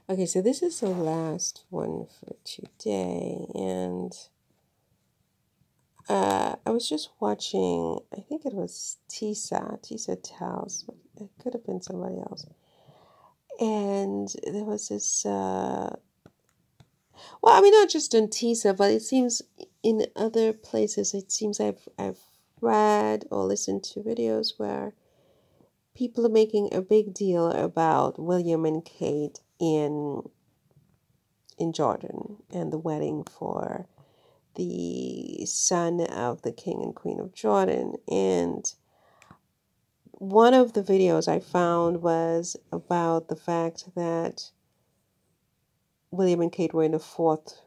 Okay, so this is the last one for today, and I was just watching, I think it was Tisa Tells, but it could have been somebody else. And there was this, well, I mean, not just on Tisa, but it seems in other places, it seems I've read or listened to videos where people are making a big deal about William and Kate in Jordan and the wedding for the son of the king and queen of Jordan. And one of the videos I found was about the fact that William and Kate were in the fourth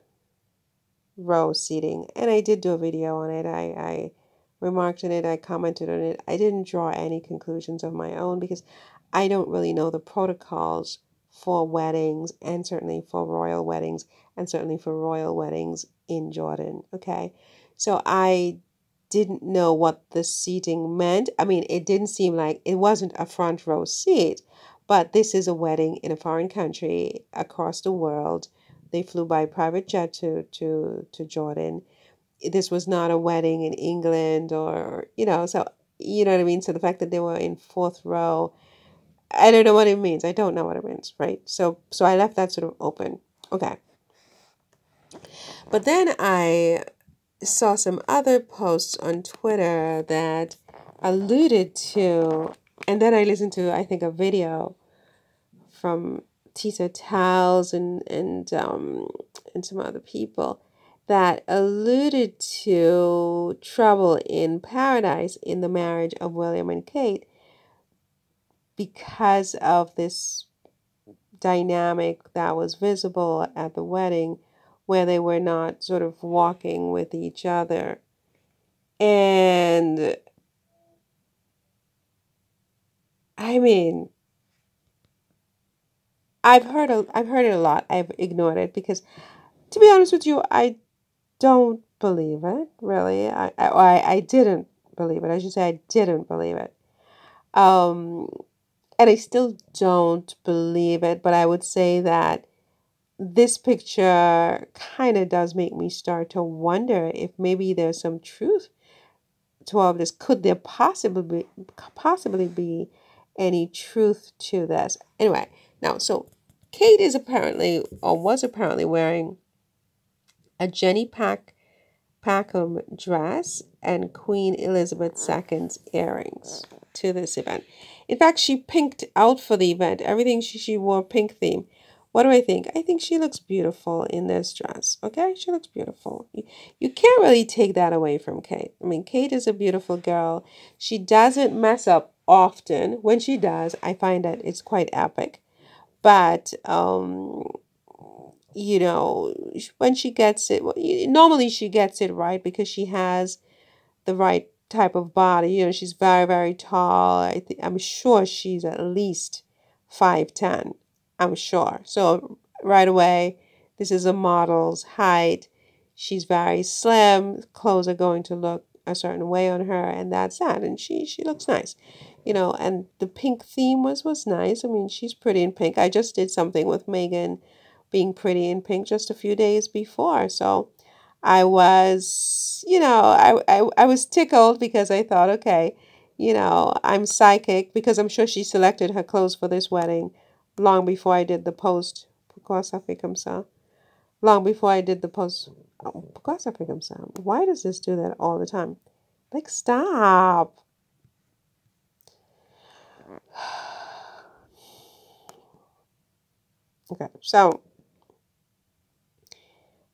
row seating. And I did do a video on it. I remarked on it, I commented on it. I didn't draw any conclusions of my own because I don't really know the protocols for weddings, and certainly for royal weddings, and certainly for royal weddings in Jordan. Okay. So I didn't know what the seating meant. I mean, it didn't seem like it wasn't a front row seat, but this is a wedding in a foreign country across the world. They flew by private jet to Jordan. This was not a wedding in England or, so, you know what I mean? So the fact that they were in fourth row, I don't know what it means. I don't know what it means, right? So I left that sort of open. Okay. But then I saw some other posts on Twitter that alluded to, and then I listened to, I think, a video from Tisa Towles and some other people that alluded to trouble in paradise in the marriage of William and Kate because of this dynamic that was visible at the wedding where they were not sort of walking with each other. And I mean, I've heard it a lot. I've ignored it because, to be honest with you, I don't believe it, really. I didn't believe it. I should say I didn't believe it. Um, and I still don't believe it, but I would say that this picture kind of does make me start to wonder if maybe there's some truth to all of this. Could there possibly be any truth to this? Anyway, now, so Kate is apparently, or was apparently, wearing a Packham dress and Queen Elizabeth II's earrings to this event. In fact, she pinked out for the event. Everything she wore pink theme. What do I think? I think she looks beautiful in this dress. Okay, she looks beautiful. You can't really take that away from Kate. I mean, Kate is a beautiful girl. She doesn't mess up often. When she does, I find that it's quite epic. But when she gets it, well, normally she gets it right because she has the right type of body. She's very, very tall. I'm sure she's at least 5'10". I'm sure. So right away, this is a model's height. She's very slim. Clothes are going to look a certain way on her, and that's that. And she looks nice. And the pink theme was nice. I mean, she's pretty in pink. I just did something with Megan being pretty in pink just a few days before. So I was, I was tickled because I thought, okay, I'm psychic because I'm sure she selected her clothes for this wedding long before I did the post. Pourquoi ça fait comme ça? Long before I did the post. Oh, pourquoi ça fait comme ça? Why does this do that all the time? Like, stop. Okay, so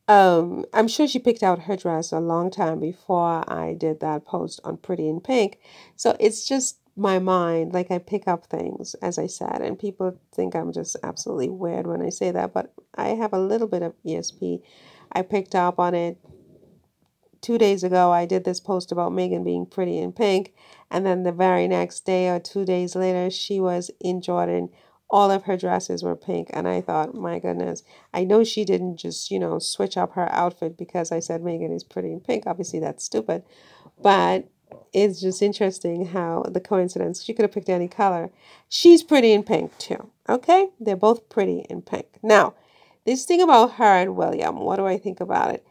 I'm sure she picked out her dress a long time before I did that post on Pretty in Pink. So it's just my mind. Like, I pick up things, as I said, and people think I'm just absolutely weird when I say that, but I have a little bit of ESP. I picked up on it 2 days ago. I did this post about Megan being pretty in pink, and then the very next day or 2 days later, she was in Jordan. All of her dresses were pink, and I thought, my goodness, I know she didn't just, switch up her outfit because I said Megan is pretty in pink. Obviously, that's stupid, but it's just interesting how the coincidence. She could have picked any color. She's pretty in pink too. Okay, they're both pretty in pink. Now, this thing about her and William, what do I think about it?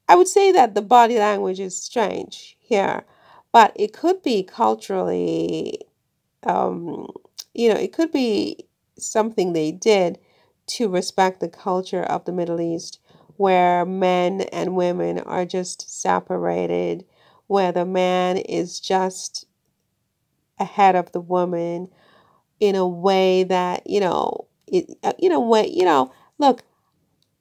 I would say that the body language is strange here, but it could be culturally, um, it could be something they did to respect the culture of the Middle East, where men and women are just separated, where the man is just ahead of the woman in a way that, look,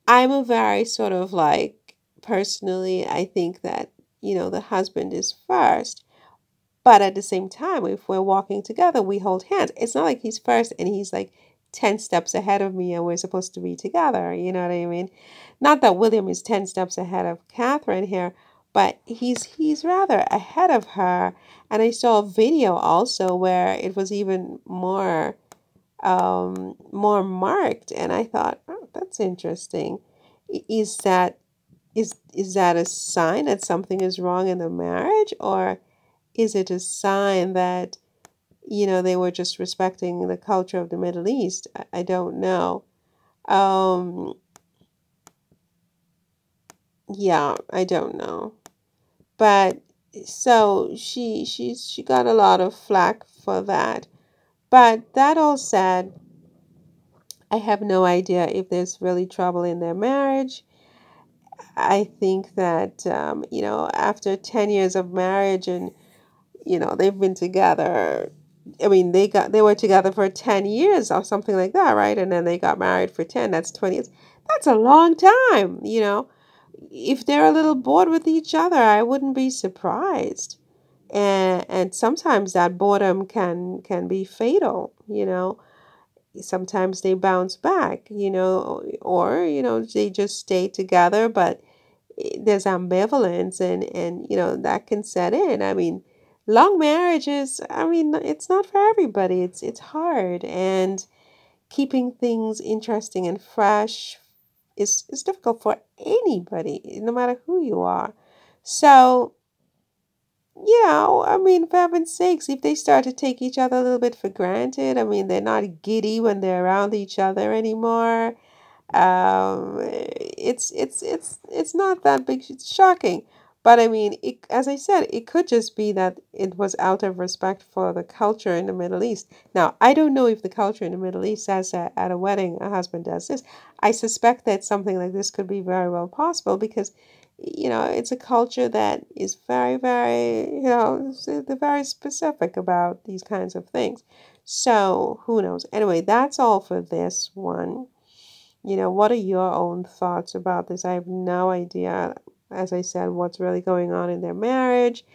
I'm a very sort of like, personally, I think that, the husband is first. But at the same time, if we're walking together, we hold hands. It's not like he's first and he's like 10 steps ahead of me and we're supposed to be together. You know what I mean? Not that William is 10 steps ahead of Catherine here, but he's rather ahead of her. And I saw a video also where it was even more marked, and I thought, oh, that's interesting. Is that a sign that something is wrong in the marriage, or is it a sign that, they were just respecting the culture of the Middle East? I don't know. Um, yeah, I don't know. But so she got a lot of flack for that. But that all said, I have no idea if there's really trouble in their marriage. I think that, after 10 years of marriage and, they've been together. I mean, they were together for 10 years or something like that, right? And then they got married for 10. That's 20 years. That's a long time. If they're a little bored with each other, I wouldn't be surprised. And sometimes that boredom can be fatal. Sometimes they bounce back, or, they just stay together, but there's ambivalence, and that can set in. I mean, long marriages, I mean, it's not for everybody. It's hard, and keeping things interesting and fresh is difficult for anybody, no matter who you are. So, I mean, for heaven's sakes, if they start to take each other a little bit for granted, I mean, they're not giddy when they're around each other anymore. It's not that big. It's shocking, but I mean, as I said, it could just be that it was out of respect for the culture in the Middle East. Now, I don't know if the culture in the Middle East says that at a wedding a husband does this. I suspect that something like this could be very well possible because, it's a culture that is very, very, they're very specific about these kinds of things. So who knows? Anyway, that's all for this one. What are your own thoughts about this? I have no idea, as I said, what's really going on in their marriage.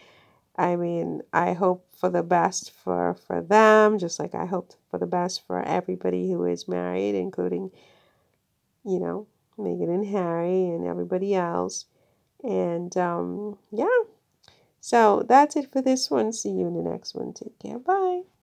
I mean, I hope for the best for them, just like I hope for the best for everybody who is married, including, you know, Meghan and Harry and everybody else. And yeah, so that's it for this one. See you in the next one. Take care. Bye.